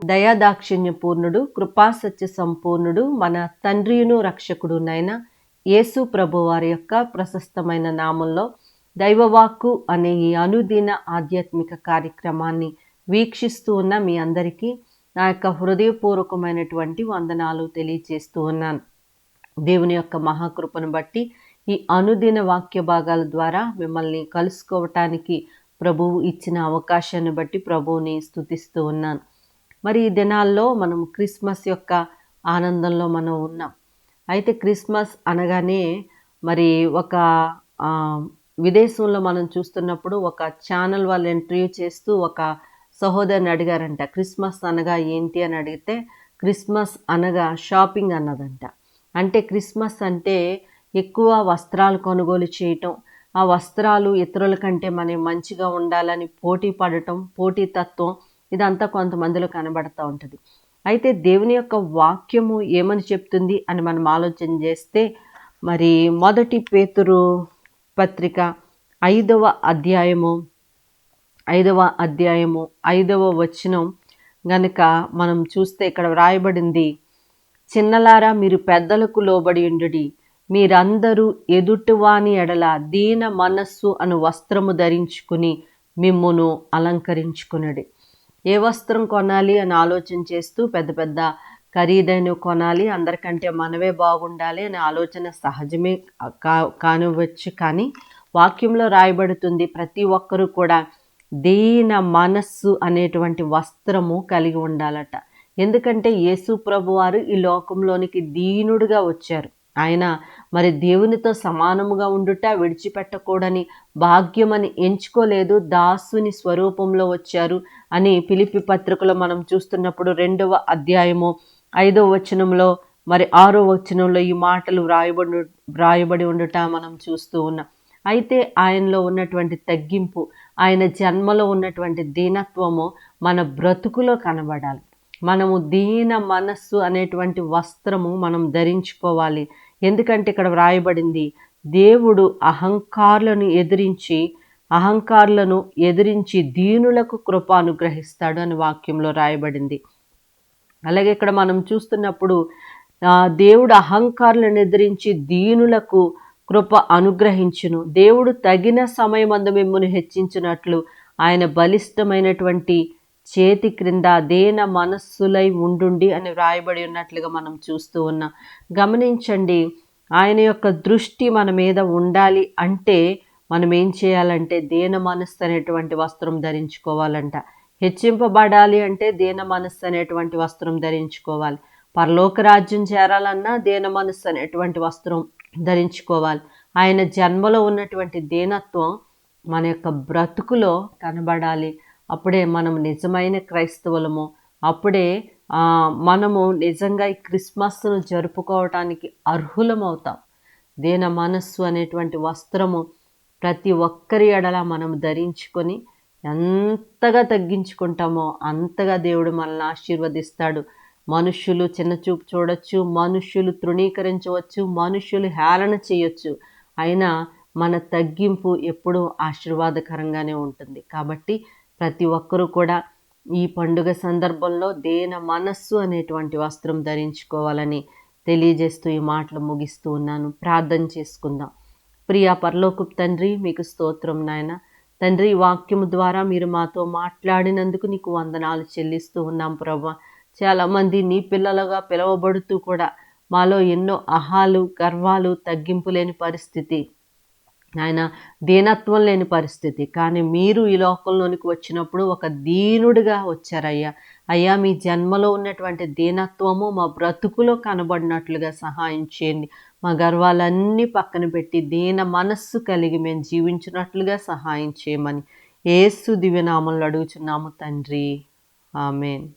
దయాదాక్షిణ్య పూర్ణుడు, కృపాసత్య సంపూర్ణుడు, మన తండ్రియును రక్షకుడునైన యేసు ప్రభు వారి యొక్క ప్రశస్తమైన నామంలో దైవవాక్కు అనే ఈ అనుదిన ఆధ్యాత్మిక కార్యక్రమాన్ని వీక్షిస్తూ ఉన్న మీ అందరికీ నా యొక్క హృదయపూర్వకమైనటువంటి వందనాలు తెలియజేస్తూ ఉన్నాను. దేవుని యొక్క మహాకృపను బట్టి ఈ అనుదిన వాక్య భాగాల ద్వారా మిమ్మల్ని కలుసుకోవటానికి ప్రభువు ఇచ్చిన అవకాశాన్ని బట్టి ప్రభువుని స్తుతిస్తూ ఉన్నాను. మరి ఈ దినాల్లో మనం క్రిస్మస్ యొక్క ఆనందంలో మనం ఉన్నాం. అయితే క్రిస్మస్ అనగానే మరి ఒక విదేశంలో మనం చూస్తున్నప్పుడు ఒక ఛానల్ వాళ్ళు ఇంటర్వ్యూ చేస్తూ ఒక సహోదరుని అడిగారంట, క్రిస్మస్ అనగా ఏంటి అని అడిగితే క్రిస్మస్ అనగా షాపింగ్ అన్నదంట. అంటే క్రిస్మస్ అంటే ఎక్కువ వస్త్రాలు కొనుగోలు చేయటం, ఆ వస్త్రాలు ఇతరుల కంటే మనం మంచిగా ఉండాలని పోటీ పడటం, పోటీతత్వం, ఇదంతా కొంతమందిలో కనబడతా ఉంటుంది. అయితే దేవుని యొక్క వాక్యము ఏమని చెప్తుంది అని మనం ఆలోచన చేస్తే మరి మొదటి పేతురు పత్రిక 5వ అధ్యాయము 5వ వచనం గనుక మనం చూస్తే ఇక్కడ వ్రాయబడింది, చిన్నలారా మీరు పెద్దలకు లోబడి ఉండుడి, మీరందరూ ఎదుటివాని ఎడల దీన మనస్సు అను వస్త్రము ధరించుకుని మిమ్మును అలంకరించుకునడి. ఏ వస్త్రం కొనాలి అని ఆలోచన చేస్తూ పెద్ద పెద్ద ఖరీదైనవి కొనాలి, అందరికంటే మనవే బాగుండాలి అనే ఆలోచన సహజమే కానివచ్చు. కానీ వాక్యంలో రాయబడుతుంది ప్రతి ఒక్కరూ కూడా దీన మనస్సు అనేటువంటి వస్త్రము కలిగి ఉండాలట. ఎందుకంటే యేసు ప్రభువారు ఈ లోకంలోనికి దీనుడుగా వచ్చారు. ఆయన మరి దేవునితో సమానముగా ఉండుట విడిచిపెట్టకూడని భాగ్యమని ఎంచుకోలేదు, దాసుని స్వరూపంలో వచ్చారు అని ఫిలిప్పీ పత్రికలో మనం చూస్తున్నప్పుడు 2వ అధ్యాయము 5వ వచనంలో మరి 6వ వచనంలో ఈ మాటలు వ్రాయబడి ఉండుట మనం చూస్తూ ఉన్నాం. అయితే ఆయనలో ఉన్నటువంటి తగ్గింపు, ఆయన జన్మలో ఉన్నటువంటి దీనత్వము మన బ్రతుకులో కనబడాలి. మనము దీన మనస్సు అనేటువంటి వస్త్రము మనం ధరించుకోవాలి. ఎందుకంటే ఇక్కడ వ్రాయబడింది, దేవుడు అహంకారులను ఎదిరించి దీనులకు కృప అనుగ్రహిస్తాడు అని వాక్యంలో రాయబడింది. అలాగే ఇక్కడ మనం చూస్తున్నప్పుడు దేవుడు అహంకారులను ఎదిరించి దీనులకు కృప అనుగ్రహించును, దేవుడు తగిన సమయమందు మిమ్మును హెచ్చించినట్లు ఆయన బలిష్టమైనటువంటి చేతి క్రింద దీన మనస్సులై ఉండుండి అని వ్రాయబడి ఉన్నట్లుగా మనం చూస్తూ ఉన్నాం. గమనించండి, ఆయన యొక్క దృష్టి మన మీద ఉండాలి అంటే మనం ఏం చేయాలంటే దీన మనస్సు అనేటువంటి వస్త్రం ధరించుకోవాలంట. హెచ్చింపబడాలి అంటే దీన మనస్సు అనేటువంటి వస్త్రం ధరించుకోవాలి. పరలోక రాజ్యం చేరాలన్నా దీన మనస్సు అనేటువంటి వస్త్రం ధరించుకోవాలి. ఆయన జన్మలో ఉన్నటువంటి దీనత్వం మన యొక్క బ్రతుకులో కనబడాలి. అప్పుడే మనం నిజమైన క్రైస్తవులము. అప్పుడే మనము నిజంగా ఈ క్రిస్మస్ను జరుపుకోవటానికి అర్హులమవుతాం. దీన మనస్సు అనేటువంటి వస్త్రము ప్రతి ఒక్కరి ఎడల మనం ధరించుకొని ఎంతగా తగ్గించుకుంటామో అంతగా దేవుడు మనల్ని ఆశీర్వదిస్తాడు. మనుష్యులు చిన్నచూపు చూడొచ్చు, మనుష్యులు తృణీకరించవచ్చు, మనుష్యులు హేళన చేయొచ్చు, అయినా మన తగ్గింపు ఎప్పుడూ ఆశీర్వాదకరంగానే ఉంటుంది. కాబట్టి ప్రతి ఒక్కరూ కూడా ఈ పండుగ సందర్భంలో దీన మనస్సు అనేటువంటి వస్త్రం ధరించుకోవాలని తెలియజేస్తూ ఈ మాటలు ముగిస్తూ ఉన్నాను. ప్రార్థన చేసుకుందాం. ప్రియా పరలోకపు తండ్రి, మీకు స్తోత్రం నాయన. తండ్రి, వాక్యము ద్వారా మీరు మాతో మాట్లాడినందుకు నీకు వందనాలు చెల్లిస్తూ ఉన్నాం ప్రభా. చాలామంది నీ పిల్లలుగా పిలువబడుతూ కూడా మాలో ఎన్నో అహాలు, గర్వాలు, తగ్గింపు లేని పరిస్థితి, ఆయన దీనత్వం లేని పరిస్థితి. కానీ మీరు ఈ లోకంలోనికి వచ్చినప్పుడు ఒక దీనుడిగా వచ్చారయ్యా. అయ్యా, మీ జన్మలో ఉన్నటువంటి దీనత్వము మా బ్రతుకులో కనబడినట్లుగా సహాయం చేయండి. మా గర్వాలన్నీ పక్కన పెట్టి దీన మనస్సు కలిగి మేము జీవించినట్లుగా సహాయం చేయమని యేసు దివ్యనామంలో అడుగుచున్నాము తండ్రి. ఆమేన్.